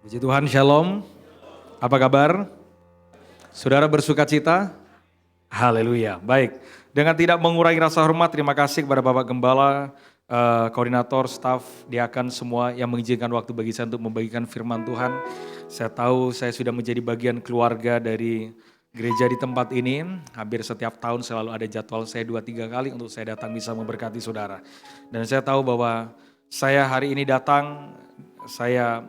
Puji Tuhan, shalom. Apa kabar? Saudara bersuka cita? Haleluya. Baik, dengan tidak mengurangi rasa hormat, terima kasih kepada Bapak Gembala, koordinator, staf, diakan semua yang mengizinkan waktu bagi saya untuk membagikan firman Tuhan. Saya tahu saya sudah menjadi bagian keluarga dari gereja di tempat ini. Hampir setiap tahun selalu ada jadwal saya 2-3 kali untuk saya datang bisa memberkati saudara. Dan saya tahu bahwa saya hari ini datang, saya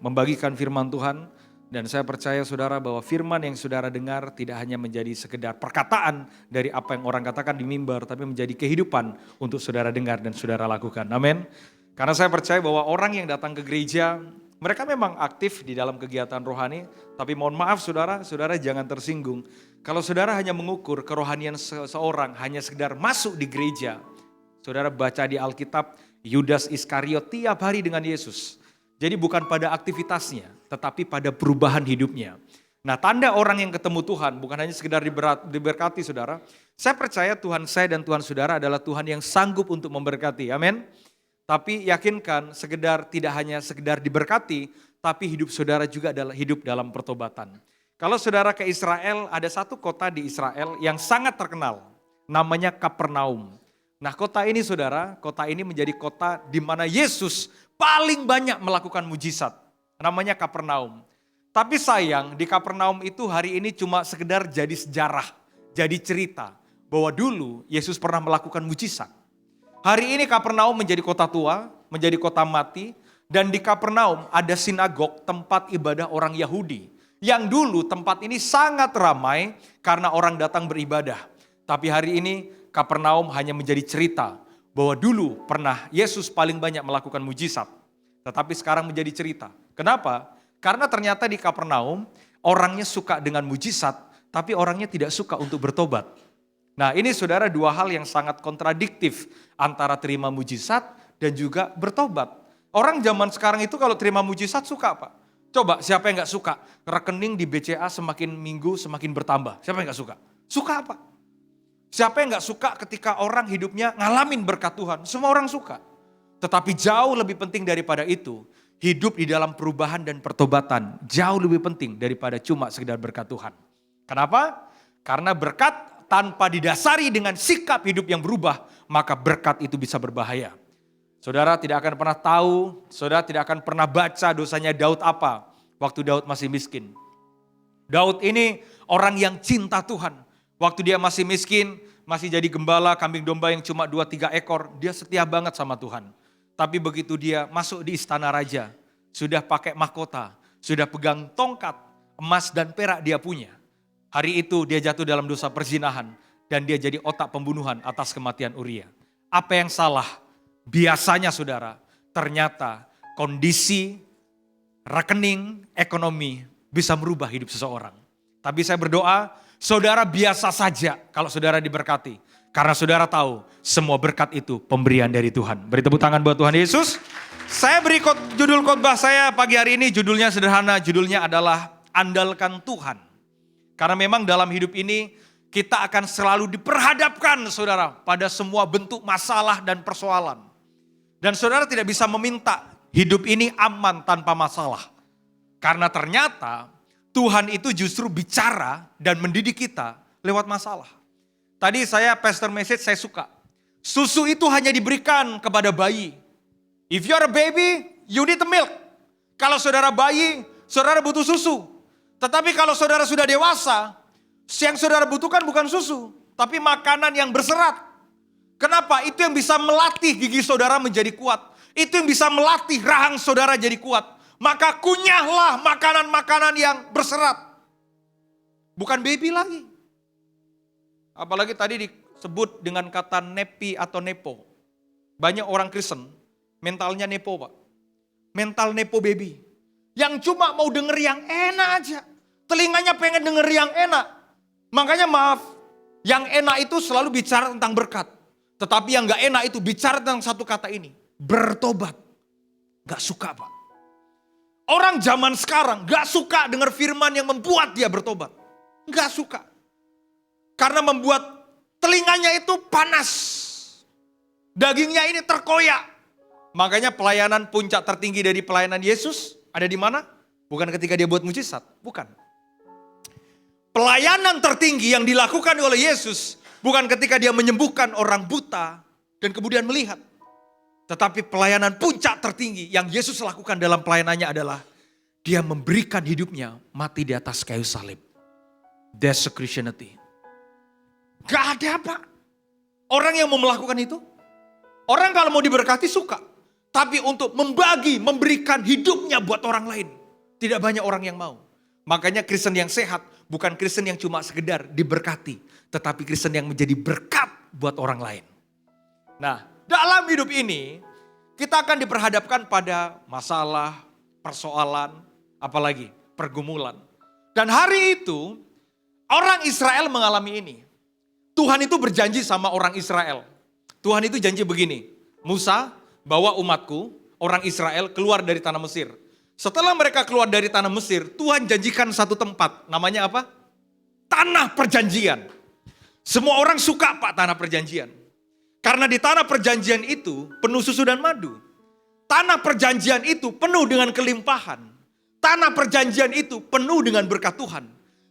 membagikan firman Tuhan, dan saya percaya saudara bahwa firman yang saudara dengar tidak hanya menjadi sekedar perkataan dari apa yang orang katakan di mimbar, tapi menjadi kehidupan untuk saudara dengar dan saudara lakukan. Amin. Karena saya percaya bahwa orang yang datang ke gereja, mereka memang aktif di dalam kegiatan rohani, tapi mohon maaf saudara jangan tersinggung. Kalau saudara hanya mengukur kerohanian seseorang hanya sekedar masuk di gereja, saudara baca di Alkitab, Yudas Iskariot tiap hari dengan Yesus. Jadi bukan pada aktivitasnya, tetapi pada perubahan hidupnya. Nah, tanda orang yang ketemu Tuhan bukan hanya sekedar diberkati saudara. Saya percaya Tuhan saya dan Tuhan saudara adalah Tuhan yang sanggup untuk memberkati. Amin. Tapi yakinkan tidak hanya sekedar diberkati, tapi hidup saudara juga adalah hidup dalam pertobatan. Kalau saudara ke Israel, ada satu kota di Israel yang sangat terkenal. Namanya Kapernaum. Nah, kota ini saudara, kota ini menjadi kota di mana Yesus paling banyak melakukan mujizat, namanya Kapernaum. Tapi sayang di Kapernaum itu hari ini cuma sekedar jadi sejarah, jadi cerita bahwa dulu Yesus pernah melakukan mujizat. Hari ini Kapernaum menjadi kota tua, menjadi kota mati, dan di Kapernaum ada sinagog, tempat ibadah orang Yahudi. Yang dulu tempat ini sangat ramai karena orang datang beribadah. Tapi hari ini Kapernaum hanya menjadi cerita bahwa dulu pernah Yesus paling banyak melakukan mujizat, tetapi sekarang menjadi cerita. Kenapa? Karena ternyata di Kapernaum orangnya suka dengan mujizat, tapi orangnya tidak suka untuk bertobat. Nah, ini saudara dua hal yang sangat kontradiktif antara terima mujizat dan juga bertobat. Orang zaman sekarang itu kalau terima mujizat suka apa? Coba siapa yang gak suka? Rekening di BCA semakin minggu semakin bertambah. Siapa yang gak suka? Suka apa? Siapa yang gak suka ketika orang hidupnya ngalamin berkat Tuhan? Semua orang suka. Tetapi jauh lebih penting daripada itu, hidup di dalam perubahan dan pertobatan jauh lebih penting daripada cuma sekedar berkat Tuhan. Kenapa? Karena berkat tanpa didasari dengan sikap hidup yang berubah, maka berkat itu bisa berbahaya. Saudara tidak akan pernah tahu, saudara tidak akan pernah baca dosanya Daud apa waktu Daud masih miskin. Daud ini orang yang cinta Tuhan. Waktu dia masih miskin, masih jadi gembala kambing domba yang cuma 2-3 ekor, dia setia banget sama Tuhan. Tapi begitu dia masuk di istana raja, sudah pakai mahkota, sudah pegang tongkat, emas dan perak dia punya. Hari itu dia jatuh dalam dosa perzinahan dan dia jadi otak pembunuhan atas kematian Uria. Apa yang salah? Biasanya saudara, ternyata kondisi rekening ekonomi bisa merubah hidup seseorang. Tapi saya berdoa, saudara biasa saja kalau saudara diberkati. Karena saudara tahu semua berkat itu pemberian dari Tuhan. Beri tepuk tangan buat Tuhan Yesus. Saya beri judul khotbah saya pagi hari ini, judulnya sederhana. Judulnya adalah Andalkan Tuhan. Karena memang dalam hidup ini kita akan selalu diperhadapkan saudara pada semua bentuk masalah dan persoalan. Dan saudara tidak bisa meminta hidup ini aman tanpa masalah. Karena ternyata Tuhan itu justru bicara dan mendidik kita lewat masalah. Tadi saya pastor message saya suka. Susu itu hanya diberikan kepada bayi. If you are a baby, you need a milk. Kalau saudara bayi, saudara butuh susu. Tetapi kalau saudara sudah dewasa, yang saudara butuhkan bukan susu, tapi makanan yang berserat. Kenapa? Itu yang bisa melatih gigi saudara menjadi kuat. Itu yang bisa melatih rahang saudara jadi kuat. Maka kunyahlah makanan-makanan yang berserat. Bukan baby lagi. Apalagi tadi disebut dengan kata nepi atau nepo. Banyak orang Kristen mentalnya nepo pak. Mental nepo baby. Yang cuma mau denger yang enak aja. Telinganya pengen denger yang enak. Makanya maaf, yang enak itu selalu bicara tentang berkat. Tetapi yang gak enak itu bicara tentang satu kata ini. Bertobat. Gak suka pak. Orang zaman sekarang gak suka dengar firman yang membuat dia bertobat. Gak suka. Karena membuat telinganya itu panas. Dagingnya ini terkoyak. Makanya pelayanan puncak tertinggi dari pelayanan Yesus ada di mana? Bukan ketika dia buat mujizat, bukan. Pelayanan tertinggi yang dilakukan oleh Yesus bukan ketika dia menyembuhkan orang buta dan kemudian melihat. Tetapi pelayanan puncak tertinggi yang Yesus lakukan dalam pelayanannya adalah dia memberikan hidupnya mati di atas kayu salib. That's Christianity. Gak ada apa. Orang yang mau melakukan itu. Orang kalau mau diberkati suka. Tapi untuk memberikan hidupnya buat orang lain. Tidak banyak orang yang mau. Makanya Kristen yang sehat bukan Kristen yang cuma sekedar diberkati. Tetapi Kristen yang menjadi berkat buat orang lain. Nah, dalam hidup ini kita akan diperhadapkan pada masalah, persoalan, apalagi pergumulan. Dan hari itu orang Israel mengalami ini. Tuhan itu berjanji sama orang Israel. Tuhan itu janji begini, Musa bawa umatku, orang Israel keluar dari tanah Mesir. Setelah mereka keluar dari tanah Mesir, Tuhan janjikan satu tempat, namanya apa? Tanah Perjanjian. Semua orang suka Pak tanah perjanjian. Karena di tanah perjanjian itu penuh susu dan madu. Tanah perjanjian itu penuh dengan kelimpahan. Tanah perjanjian itu penuh dengan berkat Tuhan.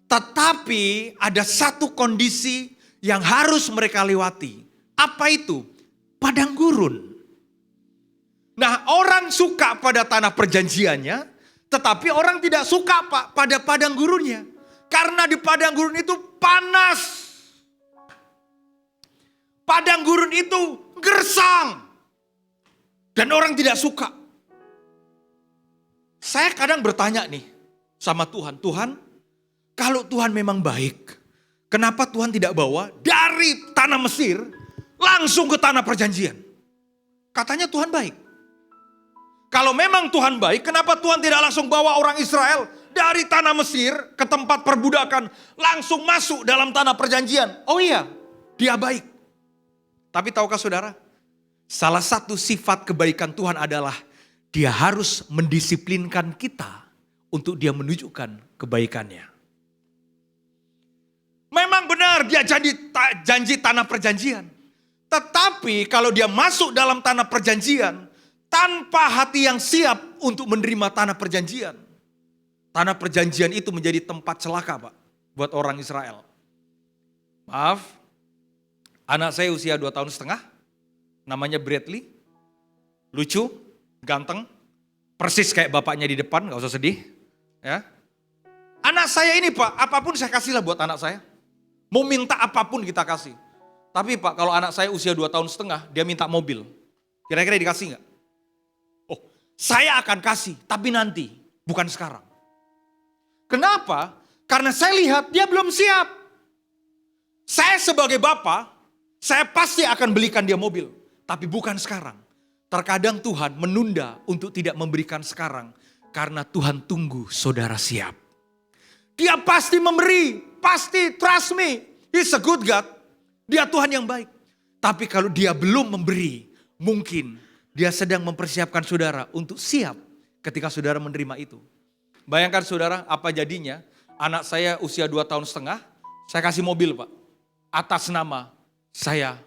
Tetapi ada satu kondisi yang harus mereka lewati. Apa itu? Padang gurun. Nah, orang suka pada tanah perjanjiannya, tetapi orang tidak suka Pak pada padang gurunnya. Karena di padang gurun itu panas. Padang gurun itu gersang. Dan orang tidak suka. Saya kadang bertanya nih sama Tuhan, Tuhan, kalau Tuhan memang baik, kenapa Tuhan tidak bawa dari tanah Mesir langsung ke tanah perjanjian? Katanya Tuhan baik. Kalau memang Tuhan baik, kenapa Tuhan tidak langsung bawa orang Israel dari tanah Mesir ke tempat perbudakan langsung masuk dalam tanah perjanjian? Oh iya, dia baik. Tapi tahukah saudara, salah satu sifat kebaikan Tuhan adalah dia harus mendisiplinkan kita untuk dia menunjukkan kebaikannya. Memang benar dia janji tanah perjanjian. Tetapi kalau dia masuk dalam tanah perjanjian tanpa hati yang siap untuk menerima tanah perjanjian. Tanah perjanjian itu menjadi tempat celaka Pak buat orang Israel. Maaf, anak saya usia 2,5 tahun, namanya Bradley. Lucu, ganteng, persis kayak bapaknya di depan, gak usah sedih. Ya. Anak saya ini Pak, apapun saya kasih lah buat anak saya. Mau minta apapun kita kasih. Tapi Pak, kalau anak saya usia 2,5 tahun, dia minta mobil. Kira-kira dikasih gak? Oh, saya akan kasih, tapi nanti, bukan sekarang. Kenapa? Karena saya lihat dia belum siap. Saya sebagai bapak, saya pasti akan belikan dia mobil. Tapi bukan sekarang. Terkadang Tuhan menunda untuk tidak memberikan sekarang. Karena Tuhan tunggu saudara siap. Dia pasti memberi. Pasti, trust me. He's a good God. Dia Tuhan yang baik. Tapi kalau dia belum memberi, mungkin dia sedang mempersiapkan saudara untuk siap ketika saudara menerima itu. Bayangkan saudara, apa jadinya anak saya usia 2,5 tahun, saya kasih mobil Pak. Atas nama saya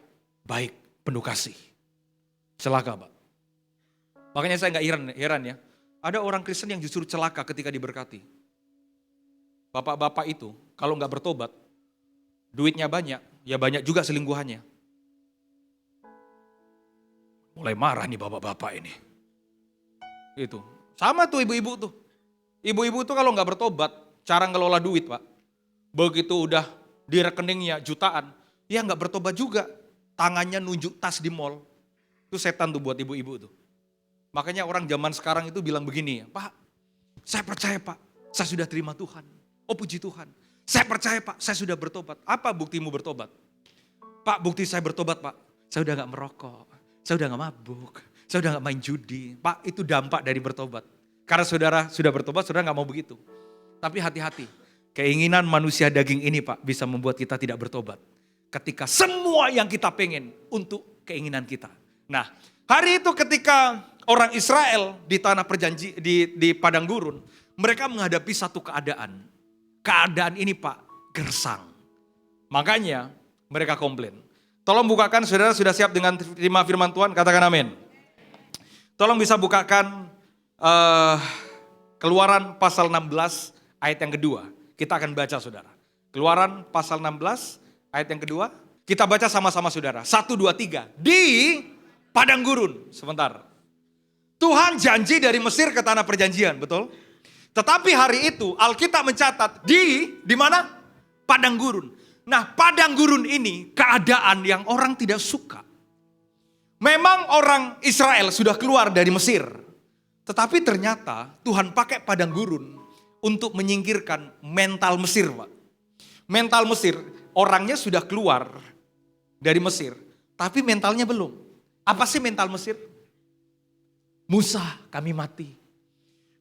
baik, penuh kasih. Celaka Pak. Makanya saya gak heran ya. Ada orang Kristen yang justru celaka ketika diberkati. Bapak-bapak itu kalau gak bertobat, duitnya banyak, ya banyak juga selingkuhannya. Mulai marah nih bapak-bapak ini. Itu. Sama tuh ibu-ibu tuh. Ibu-ibu tuh kalau gak bertobat, cara ngelola duit Pak. Begitu udah di rekeningnya jutaan, ya gak bertobat juga. Tangannya nunjuk tas di mall. Itu setan tuh buat ibu-ibu tuh. Makanya orang zaman sekarang itu bilang begini, Pak, saya percaya Pak, saya sudah terima Tuhan. Oh puji Tuhan. Saya percaya Pak, saya sudah bertobat. Apa buktimu bertobat? Pak, bukti saya bertobat Pak. Saya udah gak merokok, saya udah gak mabuk, saya udah gak main judi. Pak, itu dampak dari bertobat. Karena saudara sudah bertobat, saudara gak mau begitu. Tapi hati-hati, keinginan manusia daging ini Pak bisa membuat kita tidak bertobat. Ketika semua yang kita pengen untuk keinginan kita. Nah, hari itu ketika orang Israel di tanah perjanji di padang gurun, mereka menghadapi satu keadaan. Keadaan ini Pak gersang. Makanya mereka komplain. Tolong bukakan, saudara sudah siap dengan terima firman Tuhan? Katakan amin. Tolong bisa bukakan Keluaran pasal 16 ayat yang kedua. Kita akan baca saudara. Keluaran pasal 16 ayat yang kedua. Kita baca sama-sama saudara. 1, 2, 3. Di padang gurun. Sebentar. Tuhan janji dari Mesir ke tanah perjanjian, betul? Tetapi hari itu Alkitab mencatat di mana? Padang gurun. Nah, padang gurun ini keadaan yang orang tidak suka. Memang orang Israel sudah keluar dari Mesir. Tetapi ternyata Tuhan pakai padang gurun untuk menyingkirkan mental Mesir, Pak. Mental Mesir, orangnya sudah keluar dari Mesir, tapi mentalnya belum. Apa sih mental Mesir? Musa kami mati,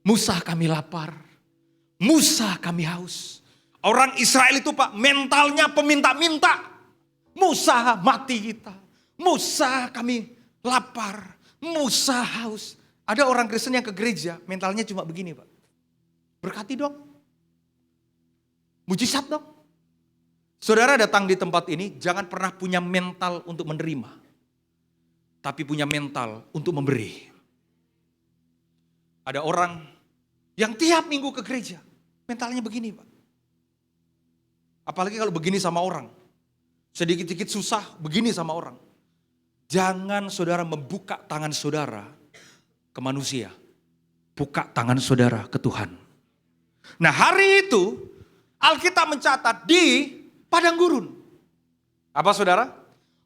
Musa kami lapar, Musa kami haus. Orang Israel itu Pak, mentalnya peminta-minta. Musa mati kita, Musa kami lapar, Musa haus. Ada orang Kristen yang ke gereja, mentalnya cuma begini Pak. Berkati dong. Mujizat dong. Saudara datang di tempat ini, jangan pernah punya mental untuk menerima. Tapi punya mental untuk memberi. Ada orang yang tiap minggu ke gereja, mentalnya begini Pak. Apalagi kalau begini sama orang. Sedikit-sedikit susah, begini sama orang. Jangan saudara membuka tangan saudara ke manusia. Buka tangan saudara ke Tuhan. Nah hari itu Alkitab mencatat di padang gurun. Apa saudara?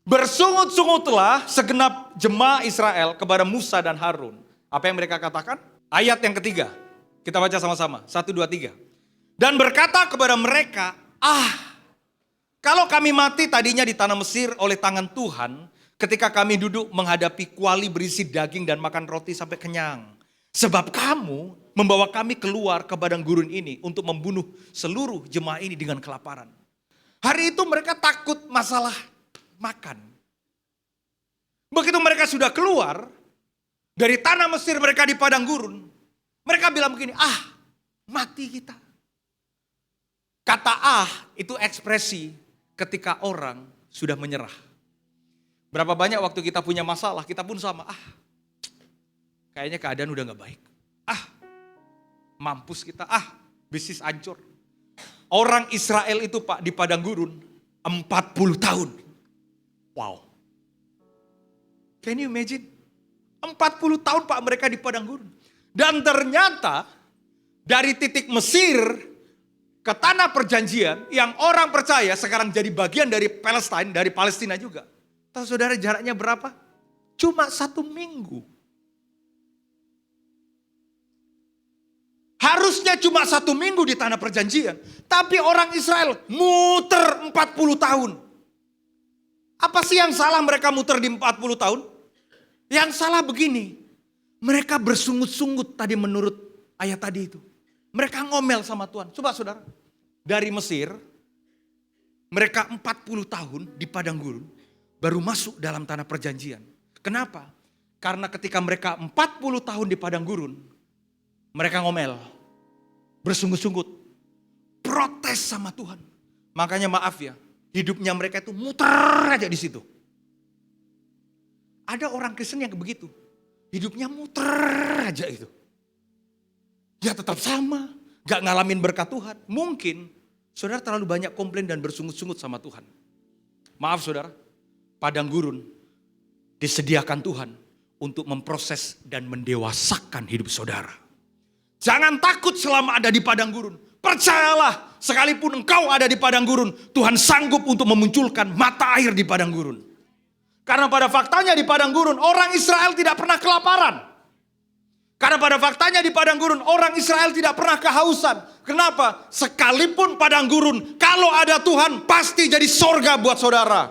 Bersungut-sungutlah segenap jemaah Israel kepada Musa dan Harun. Apa yang mereka katakan? Ayat yang ketiga. Kita baca sama-sama. 1, 2, 3. Dan berkata kepada mereka, kalau kami mati tadinya di tanah Mesir oleh tangan Tuhan, ketika kami duduk menghadapi kuali berisi daging dan makan roti sampai kenyang. Sebab kamu membawa kami keluar ke padang gurun ini untuk membunuh seluruh jemaah ini dengan kelaparan. Hari itu mereka takut masalah makan. Begitu mereka sudah keluar dari tanah Mesir, mereka di padang gurun. Mereka bilang begini, mati kita. Kata itu ekspresi ketika orang sudah menyerah. Berapa banyak waktu kita punya masalah, kita pun sama. Kayaknya keadaan udah gak baik. Mampus kita. Bisnis hancur. Orang Israel itu Pak di padang gurun 40 tahun. Wow. Can you imagine? 40 tahun Pak mereka di padang gurun. Dan ternyata dari titik Mesir ke tanah perjanjian yang orang percaya sekarang jadi bagian dari Palestina, dari Palestina juga. Tahu saudara jaraknya berapa? Cuma 1 minggu. Harusnya cuma 1 minggu di tanah perjanjian. Tapi orang Israel muter 40 tahun. Apa sih yang salah mereka muter di 40 tahun? Yang salah begini. Mereka bersungut-sungut tadi menurut ayat tadi itu. Mereka ngomel sama Tuhan. Coba saudara. Dari Mesir. Mereka 40 tahun di padang gurun. Baru masuk dalam tanah perjanjian. Kenapa? Karena ketika mereka 40 tahun di padang gurun, mereka ngomel, bersungut-sungut, protes sama Tuhan. Makanya maaf ya, hidupnya mereka itu muter aja di situ. Ada orang Kristen yang begitu, hidupnya muter aja itu. Dia tetap sama, gak ngalamin berkat Tuhan. Mungkin saudara terlalu banyak komplain dan bersungut-sungut sama Tuhan. Maaf saudara. Padang gurun disediakan Tuhan untuk memproses dan mendewasakan hidup saudara. Jangan takut selama ada di padang gurun. Percayalah, sekalipun engkau ada di padang gurun, Tuhan sanggup untuk memunculkan mata air di padang gurun. Karena pada faktanya di padang gurun, orang Israel tidak pernah kelaparan. Karena pada faktanya di padang gurun, orang Israel tidak pernah kehausan. Kenapa? Sekalipun padang gurun, kalau ada Tuhan, pasti jadi sorga buat saudara.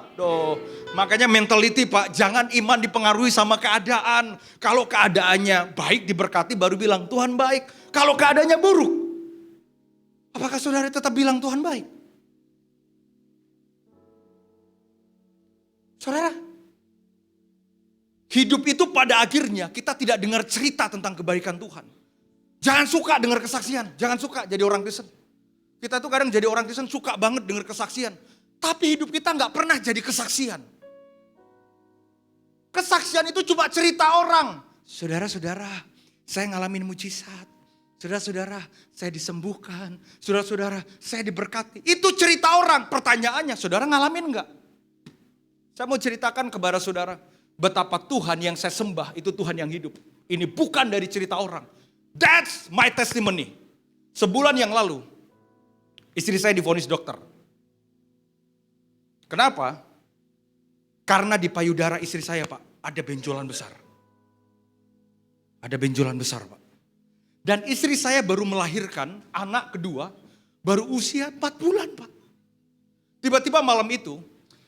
Makanya mentality Pak, jangan iman dipengaruhi sama keadaan. Kalau keadaannya baik diberkati baru bilang Tuhan baik. Kalau keadaannya buruk, apakah saudara tetap bilang Tuhan baik? Saudara, hidup itu pada akhirnya kita tidak dengar cerita tentang kebaikan Tuhan. Jangan suka dengar kesaksian, jangan suka jadi orang Kristen. Kita tuh kadang jadi orang Kristen suka banget dengar kesaksian. Tapi hidup kita gak pernah jadi kesaksian. Kesaksian itu cuma cerita orang. Saudara-saudara, saya ngalamin mujizat. Saudara-saudara, saya disembuhkan. Saudara-saudara, saya diberkati. Itu cerita orang. Pertanyaannya, saudara ngalamin enggak? Saya mau ceritakan kepada saudara, betapa Tuhan yang saya sembah itu Tuhan yang hidup. Ini bukan dari cerita orang. That's my testimony. Sebulan yang lalu, istri saya divonis dokter. Kenapa? Karena di payudara istri saya, Pak, ada benjolan besar. Ada benjolan besar, Pak. Dan istri saya baru melahirkan anak kedua, baru usia 4 bulan, Pak. Tiba-tiba malam itu,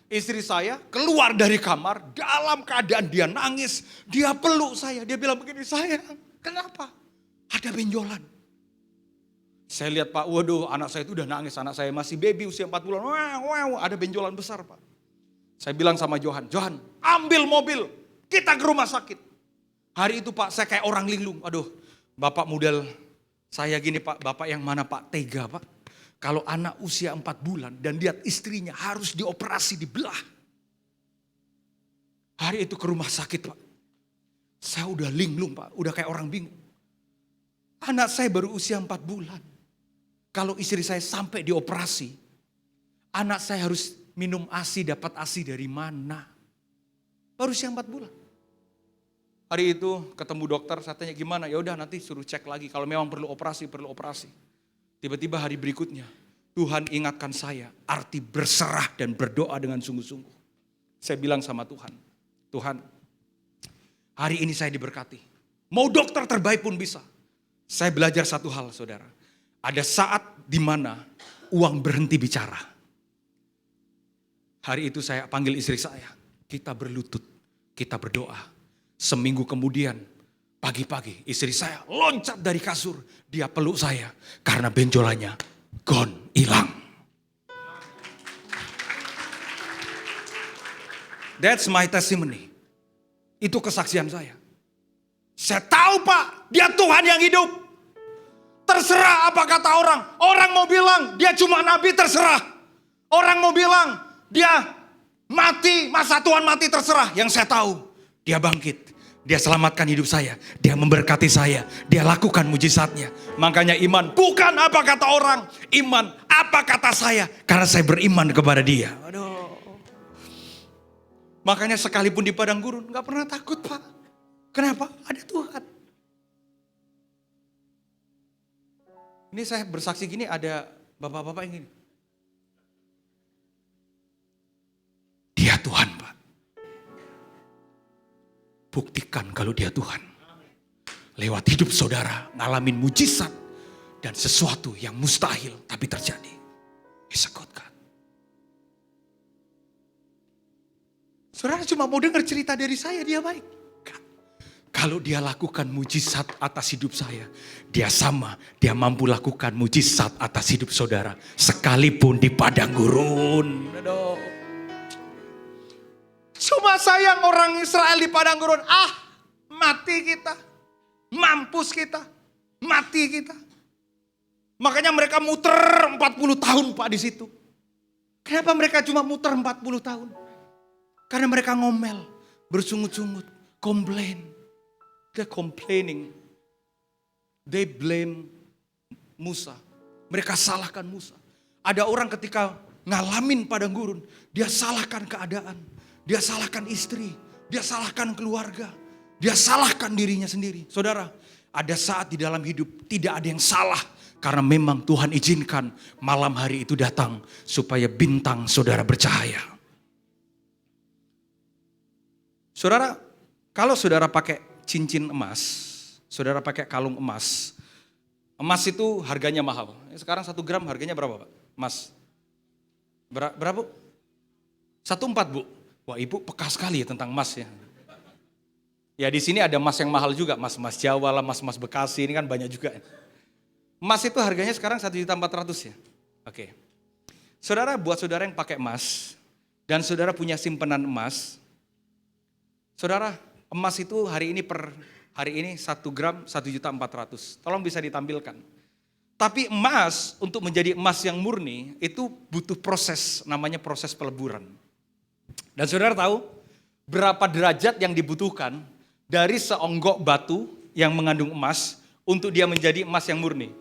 istri saya keluar dari kamar, dalam keadaan dia nangis, dia peluk saya. Dia bilang begini, sayang, kenapa? Ada benjolan. Saya lihat, Pak, waduh, anak saya itu udah nangis. Anak saya masih baby usia 4 bulan, ada benjolan besar, Pak. Saya bilang sama Johan, ambil mobil, kita ke rumah sakit. Hari itu, Pak, saya kayak orang linglung. Aduh, Bapak model saya gini, Pak, Bapak yang mana, Pak? Tega, Pak. Kalau anak usia 4 bulan dan lihat istrinya harus dioperasi, dibelah. Hari itu ke rumah sakit, Pak. Saya udah linglung, Pak, udah kayak orang bingung. Anak saya baru usia 4 bulan. Kalau istri saya sampai dioperasi, anak saya harus minum ASI, dapat ASI dari mana? Baru usia 4 bulan. Hari itu ketemu dokter, saya tanya gimana? Ya udah nanti suruh cek lagi. Kalau memang perlu operasi, perlu operasi. Tiba-tiba hari berikutnya, Tuhan ingatkan saya arti berserah dan berdoa dengan sungguh-sungguh. Saya bilang sama Tuhan, Tuhan, hari ini saya diberkati. Mau dokter terbaik pun bisa. Saya belajar satu hal, saudara. Ada saat di mana uang berhenti bicara. Hari itu saya panggil istri saya, kita berlutut, kita berdoa. Seminggu kemudian, pagi-pagi istri saya loncat dari kasur. Dia peluk saya karena benjolannya gone, hilang. That's my testimony. Itu kesaksian saya. Saya tahu, Pak, dia Tuhan yang hidup. Terserah apa kata orang. Orang mau bilang dia cuma nabi, terserah. Orang mau bilang dia mati, masa Tuhan mati, terserah. Yang saya tahu, dia bangkit. Dia selamatkan hidup saya. Dia memberkati saya. Dia lakukan mujizatnya. Makanya iman bukan apa kata orang. Iman apa kata saya. Karena saya beriman kepada dia. Aduh. Makanya sekalipun di padang gurun gak pernah takut, Pak. Kenapa? Ada Tuhan. Ini saya bersaksi gini, ada bapak-bapak yang gini. Dia Tuhan, Pak. Buktikan kalau dia Tuhan. Lewat hidup saudara, ngalamin mujizat dan sesuatu yang mustahil tapi terjadi. He's a good God. Saudara cuma mau dengar cerita dari saya, dia baik. Kalau dia lakukan mujizat atas hidup saya, dia mampu lakukan mujizat atas hidup saudara. Sekalipun di padang gurun. Aduh. Cuma sayang orang Israel di padang gurun. Mati kita. Mampus kita. Mati kita. Makanya mereka muter 40 tahun, Pak, di situ. Kenapa mereka cuma muter 40 tahun? Karena mereka ngomel, bersungut-sungut, komplain. They're complaining. They blame Musa. Mereka salahkan Musa. Ada orang ketika ngalamin padang gurun, dia salahkan keadaan. Dia salahkan istri, dia salahkan keluarga, dia salahkan dirinya sendiri. Saudara, ada saat di dalam hidup tidak ada yang salah. Karena memang Tuhan izinkan malam hari itu datang supaya bintang saudara bercahaya. Saudara, kalau saudara pakai cincin emas, saudara pakai kalung emas. Emas itu harganya mahal. Sekarang 1 gram harganya berapa, Pak? Emas. Berapa? 1,4, Bu. Wah, Ibu peka sekali ya tentang emas ya. Ya di sini ada emas yang mahal juga, emas Jawa lah, emas Bekasi, ini kan banyak juga. Emas itu harganya sekarang 1.400.000 ya. Oke. Saudara, buat saudara yang pakai emas dan saudara punya simpanan emas. Saudara, emas itu hari ini 1 gram 1.400.000. Tolong bisa ditampilkan. Tapi emas untuk menjadi emas yang murni itu butuh proses, namanya proses peleburan. Dan saudara tahu berapa derajat yang dibutuhkan dari seonggok batu yang mengandung emas untuk dia menjadi emas yang murni.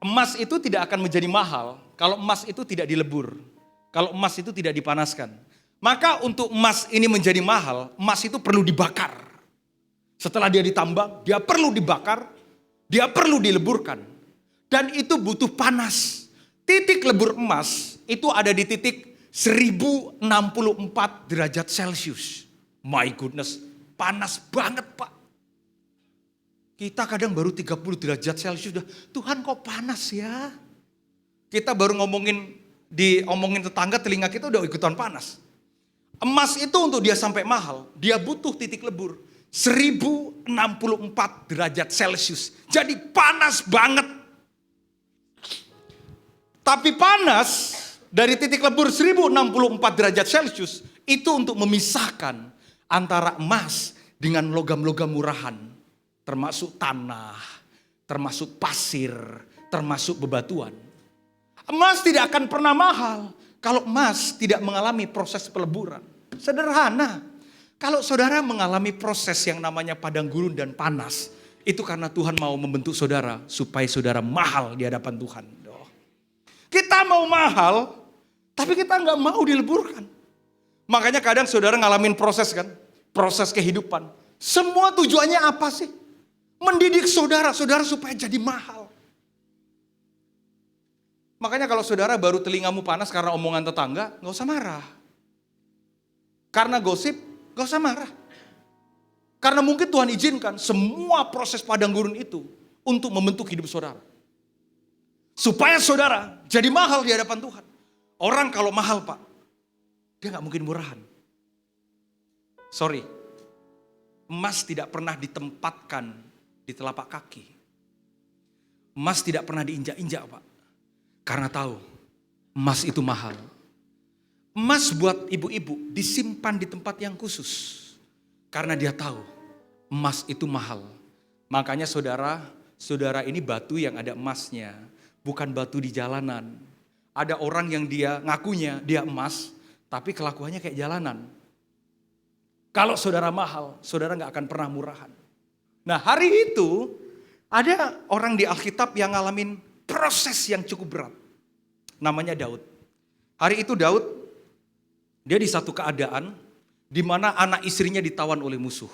Emas itu tidak akan menjadi mahal kalau emas itu tidak dilebur, kalau emas itu tidak dipanaskan. Maka untuk emas ini menjadi mahal, emas itu perlu dibakar. Setelah dia ditambang, dia perlu dibakar, dia perlu dileburkan. Dan itu butuh panas. Titik lebur emas itu ada di titik 1064 derajat Celcius. My goodness, panas banget Pak. Kita kadang baru 30 derajat Celcius udah, Tuhan kok panas ya. Kita baru diomongin tetangga, telinga kita udah ikutan panas. Emas itu untuk dia sampai mahal, dia butuh titik lebur 1064 derajat Celcius. Jadi panas banget. Tapi panas dari titik lebur 1064 derajat Celcius itu untuk memisahkan antara emas dengan logam-logam murahan. Termasuk tanah, termasuk pasir, termasuk bebatuan. Emas tidak akan pernah mahal kalau emas tidak mengalami proses peleburan. Sederhana. Kalau saudara mengalami proses yang namanya padang gurun dan panas, itu karena Tuhan mau membentuk saudara supaya saudara mahal di hadapan Tuhan. Kita mau mahal, tapi kita nggak mau dileburkan. Makanya kadang saudara ngalamin proses kan, proses kehidupan. Semua tujuannya apa sih? Mendidik saudara supaya jadi mahal. Makanya kalau saudara baru telingamu panas karena omongan tetangga, nggak usah marah. Karena gosip, nggak usah marah. Karena mungkin Tuhan izinkan semua proses padang gurun itu untuk membentuk hidup saudara. Supaya saudara jadi mahal di hadapan Tuhan. Orang kalau mahal Pak, dia nggak mungkin murahan. Sorry, emas tidak pernah ditempatkan di telapak kaki. Emas tidak pernah diinjak-injak Pak. Karena tahu emas itu mahal. Emas buat ibu-ibu disimpan di tempat yang khusus. Karena dia tahu emas itu mahal. Makanya saudara ini batu yang ada emasnya. Bukan batu di jalanan. Ada orang yang dia ngakunya dia emas. Tapi kelakuannya kayak jalanan. Kalau saudara mahal, saudara gak akan pernah murahan. Nah hari itu ada orang di Alkitab yang ngalamin proses yang cukup berat. Namanya Daud. Hari itu Daud, dia di satu keadaan di mana anak istrinya ditawan oleh musuh.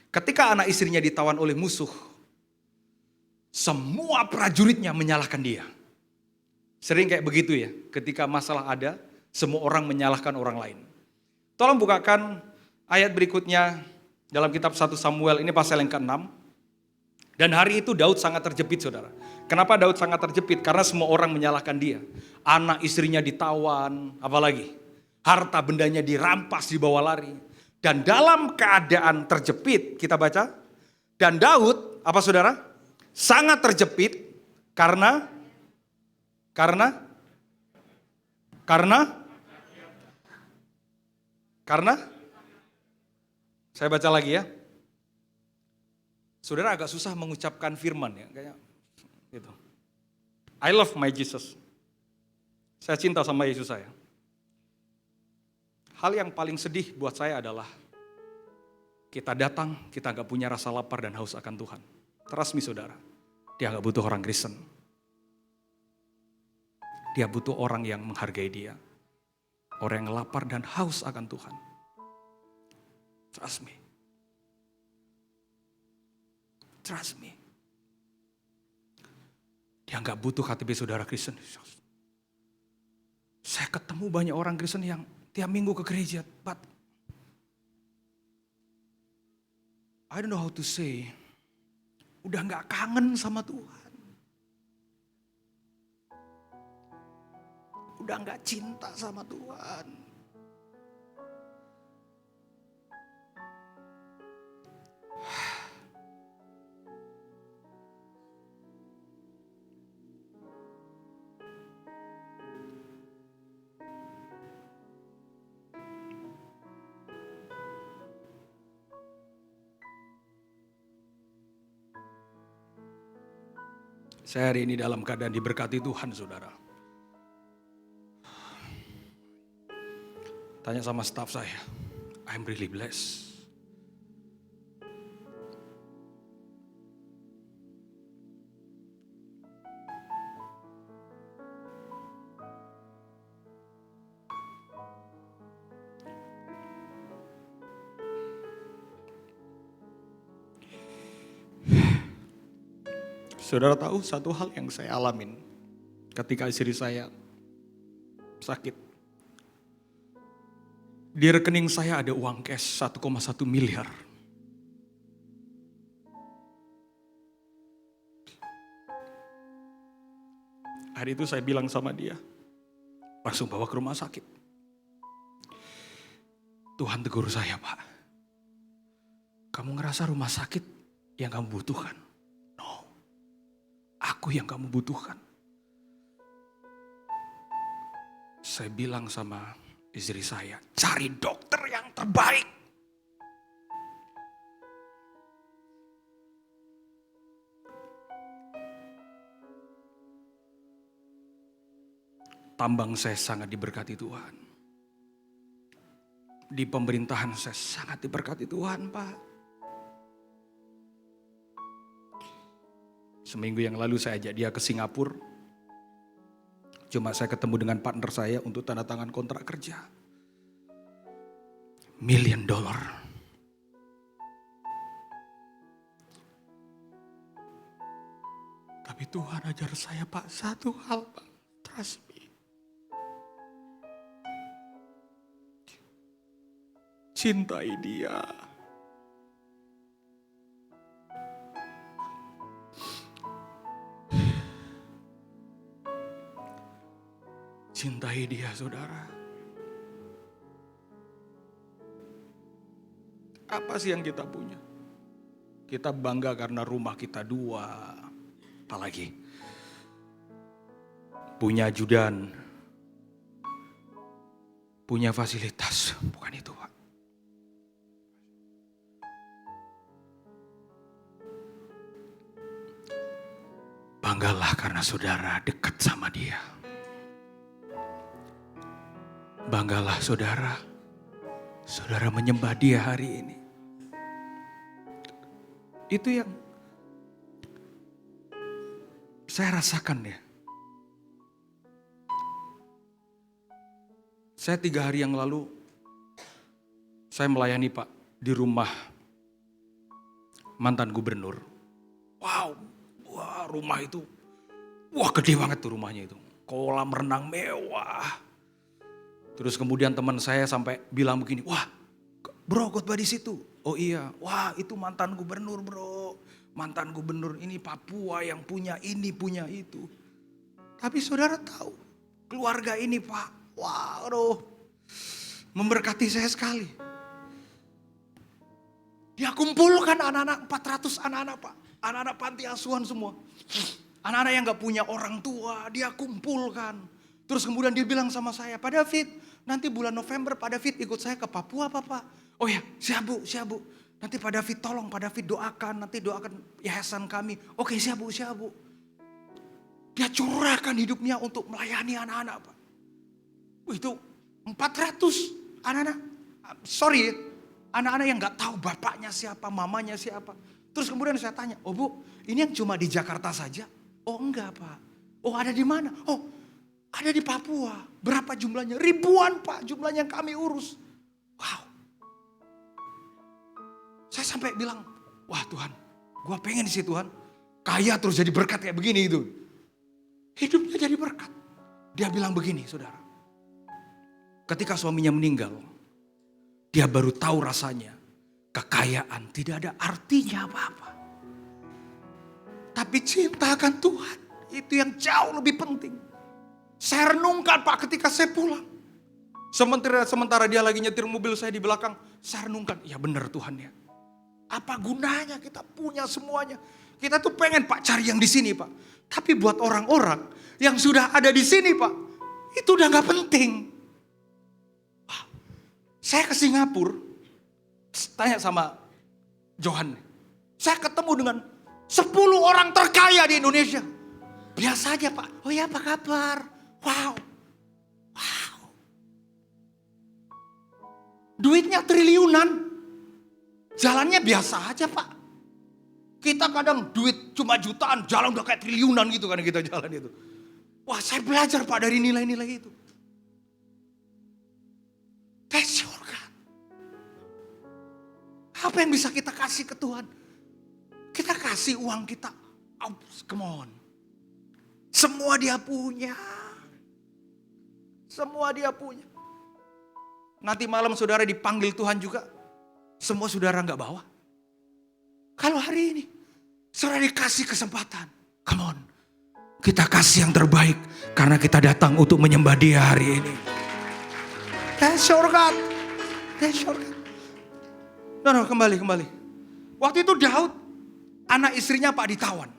Ketika anak istrinya ditawan oleh musuh, semua prajuritnya menyalahkan dia. Sering kayak begitu ya, ketika masalah ada, semua orang menyalahkan orang lain. Tolong bukakan ayat berikutnya dalam kitab 1 Samuel, ini pasal yang ke-6. Dan hari itu Daud sangat terjepit saudara. Kenapa Daud sangat terjepit? Karena semua orang menyalahkan dia. Anak istrinya ditawan, apalagi harta bendanya dirampas, dibawa lari. Dan dalam keadaan terjepit, kita baca. Dan Daud, apa saudara? Sangat terjepit karena saya baca lagi ya. Saudara agak susah mengucapkan firman ya, kayak gitu. I love my Jesus. Saya cinta sama Yesus saya. Hal yang paling sedih buat saya adalah kita datang, kita gak punya rasa lapar dan haus akan Tuhan. Trust me saudara, dia gak butuh orang Kristen. Dia butuh orang yang menghargai dia. Orang yang lapar dan haus akan Tuhan. Trust me. Trust me. Dia gak butuh KTP saudara Kristen. Saya ketemu banyak orang Kristen yang tiap minggu ke gereja, but I don't know how to say, udah gak kangen sama Tuhan. Udah gak cinta sama Tuhan. Saya hari ini dalam keadaan diberkati Tuhan, saudara. Tanya sama staf saya, I'm really blessed. Saudara tahu satu hal yang saya alamin ketika istri saya sakit. Di rekening saya ada uang cash 1,1 miliar. Hari itu saya bilang sama dia, langsung bawa ke rumah sakit. Tuhan tegur saya, Pak. Kamu ngerasa rumah sakit yang kamu butuhkan? No, aku yang kamu butuhkan. Saya bilang sama istri saya, cari dokter yang terbaik. Tambang saya sangat diberkati Tuhan. Di pemerintahan saya sangat diberkati Tuhan, Pak. Seminggu yang lalu saya ajak dia ke Singapura. Cuma saya ketemu dengan partner saya untuk tanda tangan kontrak kerja. $1 million. Tapi Tuhan ajar saya, Pak, satu hal, Pak. Trust me. Cintai dia. Cintai dia, saudara. Apa sih yang kita punya? Kita bangga karena rumah kita 2. Apalagi punya ajudan, punya fasilitas. Bukan itu, Pak. Banggalah karena saudara dekat sama dia. Banggalah saudara, saudara menyembah dia hari ini. Itu yang saya rasakan ya. Saya 3 hari yang lalu, saya melayani Pak di rumah mantan gubernur. Wow, wah rumah itu, wah gede banget tuh rumahnya itu. Kolam renang mewah. Terus kemudian teman saya sampai bilang begini, wah bro khotbah di situ. Oh iya, wah itu mantan gubernur bro. Mantan gubernur ini Papua yang punya ini, punya itu. Tapi saudara tahu, keluarga ini Pak, waduh, memberkati saya sekali. Dia kumpulkan anak-anak, 400 anak-anak Pak. Anak-anak panti asuhan semua. Anak-anak yang gak punya orang tua, dia kumpulkan. Terus kemudian dia bilang sama saya, Pak David, nanti bulan November Pak David ikut saya ke Papua Pak. Oh ya, siap bu. Nanti Pak David tolong, Pak David doakan, nanti doakan yayasan kami. Oke siap bu. Dia curahkan hidupnya untuk melayani anak-anak Pak. Itu 400 anak-anak, anak-anak yang gak tahu bapaknya siapa, mamanya siapa. Terus kemudian saya tanya, oh bu, ini yang cuma di Jakarta saja? Oh enggak Pak. Oh ada di mana? Oh ada di Papua. Berapa jumlahnya? Ribuan Pak jumlahnya yang kami urus. Wow. Saya sampai bilang, wah Tuhan, gue pengen sih Tuhan. Kaya terus jadi berkat kayak begini itu. Hidupnya jadi berkat. Dia bilang begini saudara. Ketika suaminya meninggal, dia baru tahu rasanya. Kekayaan tidak ada artinya apa-apa. Tapi cinta akan Tuhan, itu yang jauh lebih penting. Saya renungkan Pak ketika saya pulang. Sementara dia lagi nyetir mobil saya di belakang. Saya renungkan, ya benar Tuhan ya. Apa gunanya kita punya semuanya. Kita tuh pengen Pak cari yang di sini Pak. Tapi buat orang-orang yang sudah ada di sini Pak. Itu udah gak penting. Wah, saya ke Singapura. Tanya sama Johan. Saya ketemu dengan 10 orang terkaya di Indonesia. Biasa aja Pak. Oh ya apa kabar? Wow. Duitnya triliunan. Jalannya biasa aja Pak. Kita kadang duit cuma jutaan, jalan udah kayak triliunan gitu kan kita jalan itu. Wah saya belajar Pak dari nilai-nilai itu. That's your God. Apa yang bisa kita kasih ke Tuhan? Kita kasih uang kita Come on. Semua dia punya. Semua dia punya. Nanti malam saudara dipanggil Tuhan juga. Semua saudara gak bawa. Kalau hari ini saudara dikasih kesempatan. Come on. Kita kasih yang terbaik. Karena kita datang untuk menyembah Dia hari ini. That's your God. That's your God. No, kembali. Waktu itu Daud, anak istrinya Pak ditawan.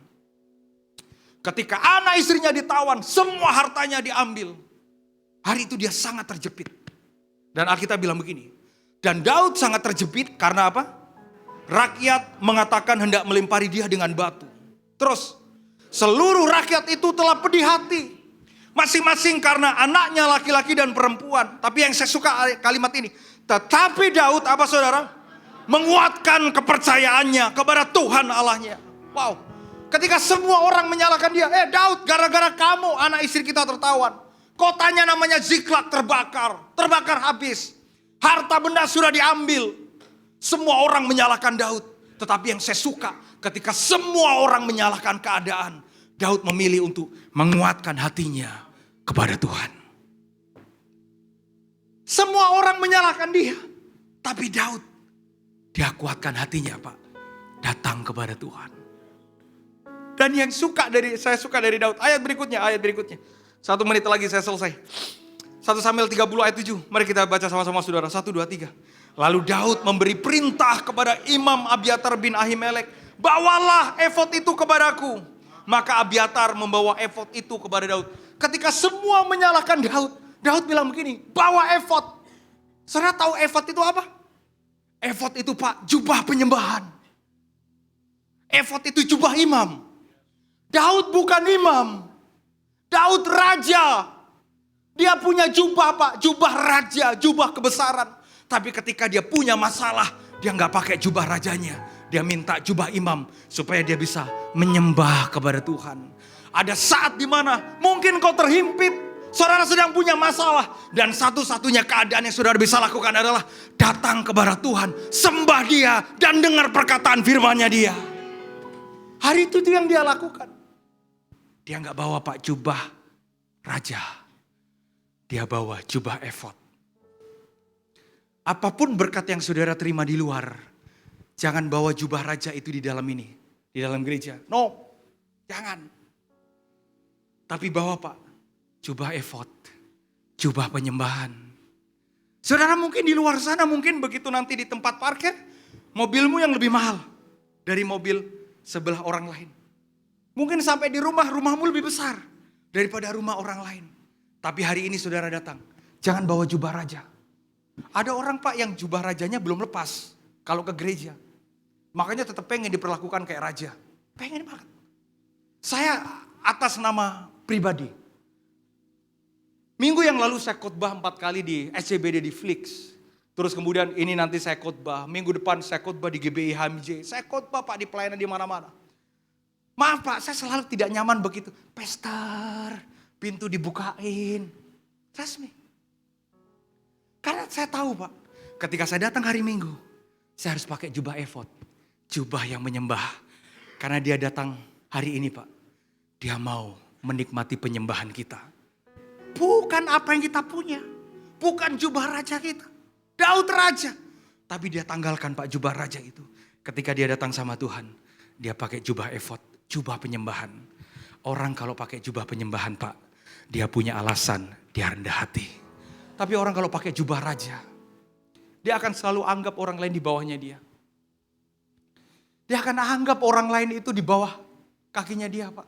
Ketika anak istrinya ditawan, semua hartanya diambil. Hari itu dia sangat terjepit. Dan Alkitab bilang begini. Dan Daud sangat terjepit karena apa? Rakyat mengatakan hendak melempari dia dengan batu. Terus, seluruh rakyat itu telah pedih hati. Masing-masing karena anaknya laki-laki dan perempuan. Tapi yang saya suka kalimat ini. Tetapi Daud, apa saudara? Menguatkan kepercayaannya kepada Tuhan Allahnya. Wow. Ketika semua orang menyalahkan dia. Daud, gara-gara kamu anak istri kita tertawan. Kotanya namanya Ziklag terbakar. Terbakar habis. Harta benda sudah diambil. Semua orang menyalahkan Daud. Tetapi yang saya suka ketika semua orang menyalahkan keadaan. Daud memilih untuk menguatkan hatinya kepada Tuhan. Semua orang menyalahkan dia. Tapi Daud, dia kuatkan hatinya Pak. Datang kepada Tuhan. Dan yang saya suka dari Daud. Ayat berikutnya. 1 menit lagi saya selesai. 1 Samuel 30 ayat 7. Mari kita baca sama-sama saudara. 1, 2, 3. Lalu Daud memberi perintah kepada Imam Abiatar bin Ahimelek. Bawalah efod itu kepadaku. Maka Abiatar membawa efod itu kepada Daud. Ketika semua menyalahkan Daud. Daud bilang begini. Bawa efod. Saudara tahu efod itu apa? Efod itu Pak, jubah penyembahan. Efod itu jubah imam. Daud bukan imam. Daud raja. Dia punya jubah Pak. Jubah raja. Jubah kebesaran. Tapi ketika dia punya masalah. Dia gak pakai jubah rajanya. Dia minta jubah imam. Supaya dia bisa menyembah kepada Tuhan. Ada saat dimana mungkin kau terhimpit. Saudara sedang punya masalah. Dan satu-satunya keadaan yang saudara bisa lakukan adalah. Datang kepada Tuhan. Sembah Dia. Dan dengar perkataan firman-Nya Dia. Hari itu yang dia lakukan. Dia gak bawa Pak jubah raja. Dia bawa jubah efod. Apapun berkat yang saudara terima di luar. Jangan bawa jubah raja itu di dalam ini. Di dalam gereja. No. Jangan. Tapi bawa Pak jubah efod. Jubah penyembahan. Saudara mungkin di luar sana. Mungkin begitu nanti di tempat parkir. Mobilmu yang lebih mahal. Dari mobil sebelah orang lain. Mungkin sampai di rumah, rumahmu lebih besar daripada rumah orang lain. Tapi hari ini saudara datang, jangan bawa jubah raja. Ada orang Pak yang jubah rajanya belum lepas kalau ke gereja. Makanya tetap pengen diperlakukan kayak raja. Pengen banget. Saya atas nama pribadi. Minggu yang lalu saya khotbah 4 kali di SCBD di Flix. Terus kemudian ini nanti saya khotbah. Minggu depan saya khotbah di GBI HMJ. Saya khotbah Pak di pelayanan di mana-mana. Maaf Pak, saya selalu tidak nyaman begitu. Pastor, pintu dibukain. Trust me. Karena saya tahu Pak, ketika saya datang hari Minggu, saya harus pakai jubah efod. Jubah yang menyembah. Karena dia datang hari ini Pak. Dia mau menikmati penyembahan kita. Bukan apa yang kita punya. Bukan jubah raja kita. Daud raja. Tapi dia tanggalkan Pak jubah raja itu. Ketika dia datang sama Tuhan, dia pakai jubah efod. Jubah penyembahan. Orang kalau pakai jubah penyembahan Pak, dia punya alasan, dia rendah hati. Tapi orang kalau pakai jubah raja, dia akan selalu anggap orang lain di bawahnya dia. Dia akan anggap orang lain itu di bawah kakinya dia Pak.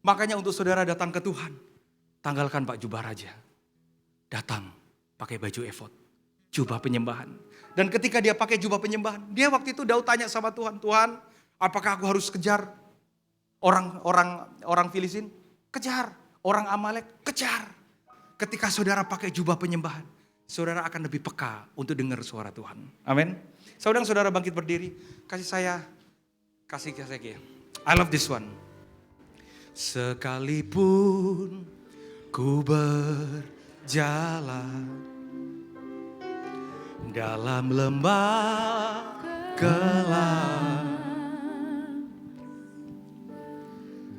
Makanya untuk saudara datang ke Tuhan, tanggalkan Pak jubah raja. Datang pakai baju efod, jubah penyembahan. Dan ketika dia pakai jubah penyembahan, dia waktu itu Daud tanya sama Tuhan, Tuhan, apakah aku harus kejar orang Filistin? Kejar. Orang Amalek? Kejar. Ketika saudara pakai jubah penyembahan, saudara akan lebih peka untuk dengar suara Tuhan. Amin. Saudara bangkit berdiri. Kasih I love this one. Sekalipun ku berjalan dalam lembah gelap,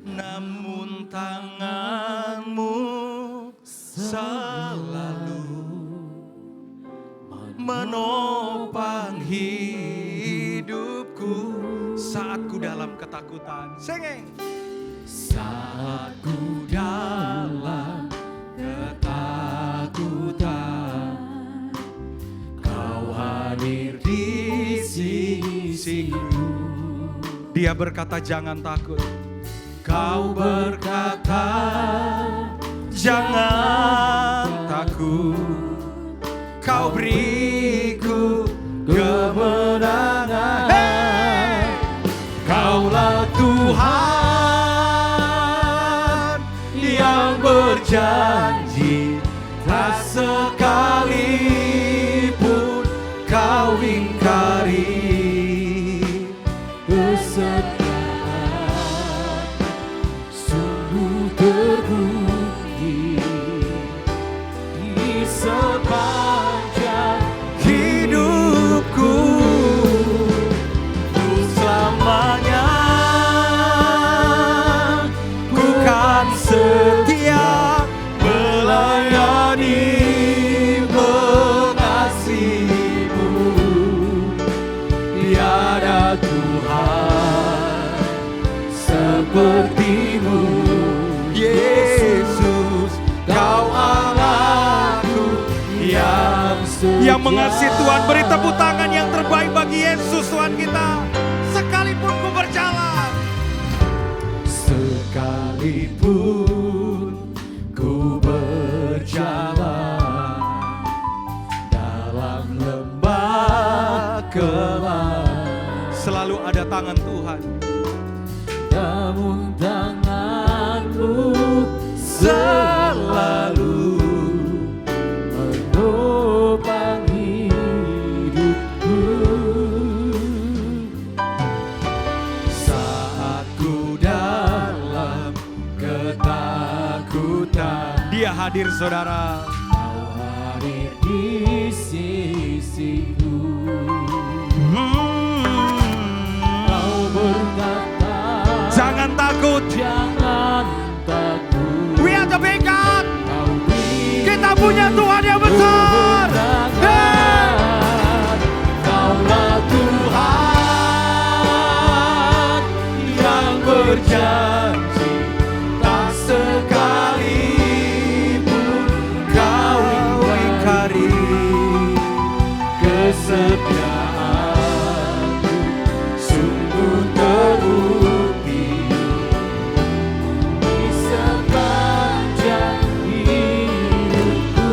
namun tangan-Mu selalu menopang hidupku saat ku dalam ketakutan. Singing. Saat ku dalam ketakutan, Kau hadir di sisiku. Dia berkata jangan takut. Kau berkata jangan takut. Kau beriku kemenangan. Hey! Kaulah Tuhan yang berjanji, tak sekalipun Kau ingkari kesetiaan. Sungguh terbukti di sepanjang hidupku, untuk selamanya ku kan setia melayani mengasihi-Mu. Tiada Tuhan seperti-Mu, Yesus. Kau Allahku yang mengasihi. Tuhan, beri tepuk tangan yang terbaik bagi Yesus Tuhan kita. Sekalipun ku berjalan, sekalipun ku berjalan dalam lembah gelap, selalu ada tangan Tuhan. Namun tangan-Mu selalu menopang hidupku saat ku dalam ketakutan. Dia hadir saudara. Kau hadir di sisiku. Kau berkata jangan takut, jangan takut. We are the big God. Kita punya Tuhan yang besar. Kaulah Tuhan yang berjanji, tak sekalipun Kau ingkari kesetiaan-Mu. Sungguh terbukti di sepanjang hidupku,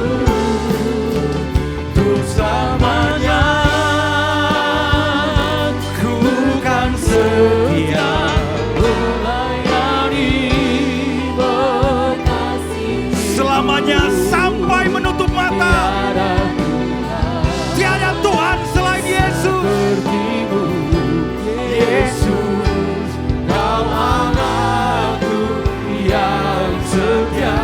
untuk selamanya ku kan setia melayani mengasihi. Selamanya sampai menutup mata. Tiada Tuhan selain Yesus. Yesus, Kau Allahku yang setia.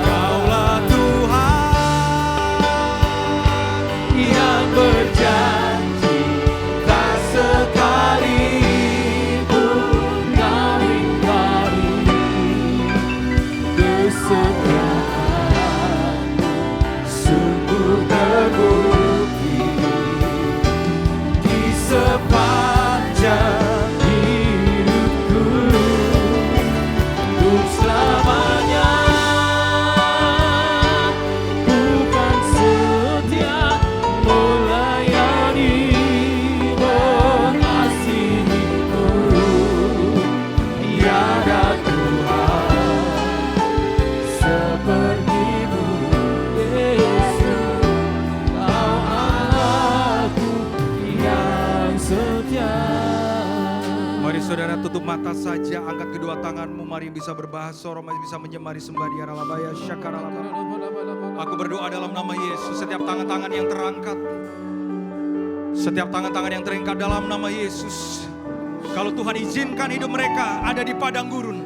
Kaulah Tuhan yang berjanji, tak sekalipun Kau ingkari kesetiaan. Sungguh terbukti di sepanjang hidupku, untuk selamanya ku kan setia melayani mengasihi-Mu. Tiada Tuhan seperti-Mu, Yesus. Kau Allahku yang setia. Mari saudara tutup mata saja, angkat kedua tanganmu, mari bisa berbahasa roh, mari bisa menyembah sembah di aralabaya syakaralabaya. Aku berdoa dalam nama Yesus, setiap tangan-tangan yang terangkat, setiap tangan-tangan yang terangkat dalam nama Yesus, kalau Tuhan izinkan hidup mereka ada di padang gurun,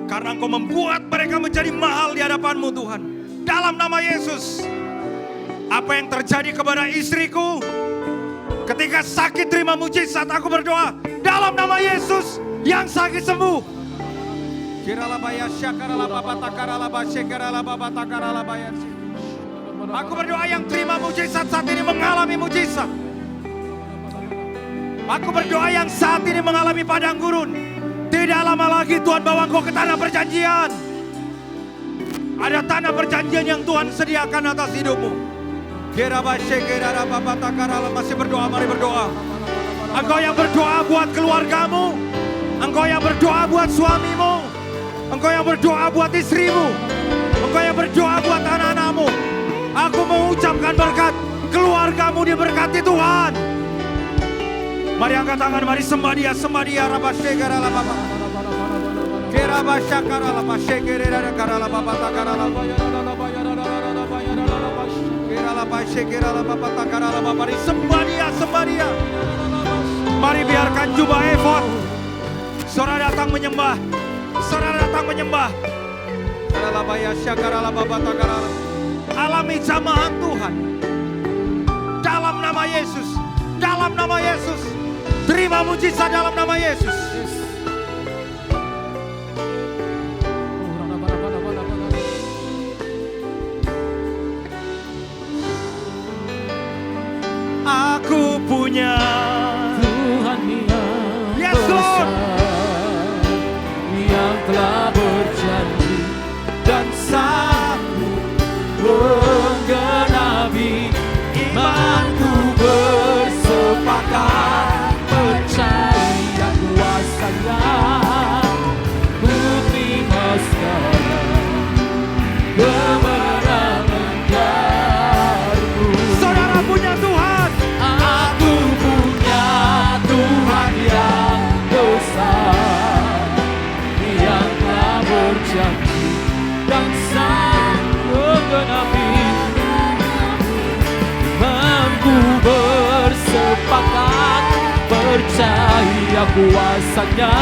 karena Engkau membuat mereka menjadi mahal di hadapan-Mu Tuhan. Dalam nama Yesus, apa yang terjadi kepada istriku, Ketika sakit terima mujizat, aku berdoa dalam nama Yesus yang sakit sembuh. Aku berdoa yang terima mujizat saat ini mengalami mujizat. Aku berdoa yang saat ini mengalami padang gurun. Tidak lama lagi Tuhan bawa engkau ke tanah perjanjian. Ada tanah perjanjian yang Tuhan sediakan atas hidupmu. Masih berdoa, mari berdoa. Engkau yang berdoa buat keluargamu. Engkau yang berdoa buat suamimu. Engkau yang berdoa buat istrimu. Engkau yang berdoa buat anak-anakmu. Aku mengucapkan berkat. Keluargamu diberkati Tuhan. Mari angkat tangan, mari sembah dia, sembah dia. Mari sembah dia, sembah dia. Mari biarkan jubah efod. Saudara datang menyembah. Saudara datang menyembah. Alami jamahan Tuhan. Dalam nama Yesus. Dalam nama Yesus. Terima mujizat dalam nama Yesus. Aku punya Tuhan yang Yes, Lord. besar, yang telah berjanji dan sanggup menggenapi imanku bersepakat percaya kuasanya. Ku terima sekarang kemenangan darimu. Saudara punya Tuhan. Aku punya Tuhan yang besar, yang telah berjanji dan sanggup menggenapi. Mampu bersepakat percaya kuasanya.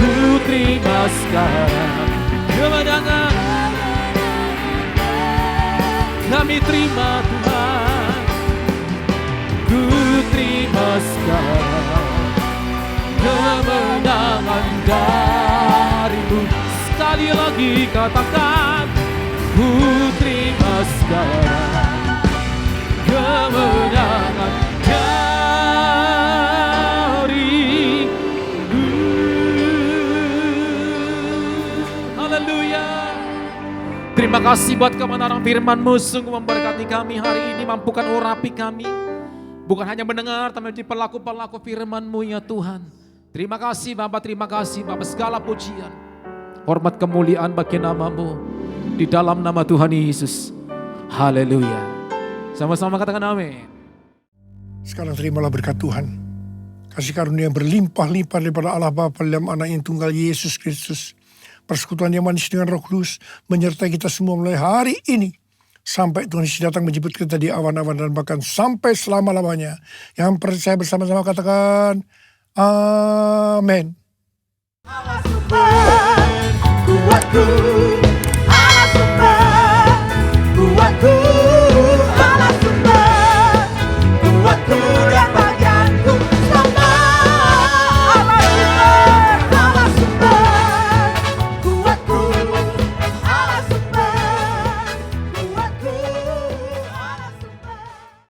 Ku terima sekarang kemenangan. Kami terima Tuhan. Ku terima sekarang kemenangan darimu. Sekali lagi katakan, ku terima sekarang kemenangan darimu. Haleluya. Terima kasih buat kebenaran firman-Mu, sungguh memberkati kami hari ini, mampukan urapi kami. Bukan hanya mendengar, tapi menjadi pelaku-pelaku firman-Mu ya Tuhan. Terima kasih Bapa, terima kasih Bapa, segala pujian, hormat kemuliaan bagi nama-Mu. Di dalam nama Tuhan Yesus. Haleluya. Sama-sama katakan amin. Sekarang terimalah berkat Tuhan. Kasih karunia yang berlimpah-limpah daripada Allah Bapa dalam anak yang tunggal Yesus Kristus. Persekutuan yang manis dengan Roh Kudus menyertai kita semua mulai hari ini. Sampai Tuhan Yesus datang menjemput kita di awan-awan dan bahkan sampai selama-lamanya. Yang percaya bersama-sama katakan amin. Allah sumber kuatku, Allah sumber kuatku.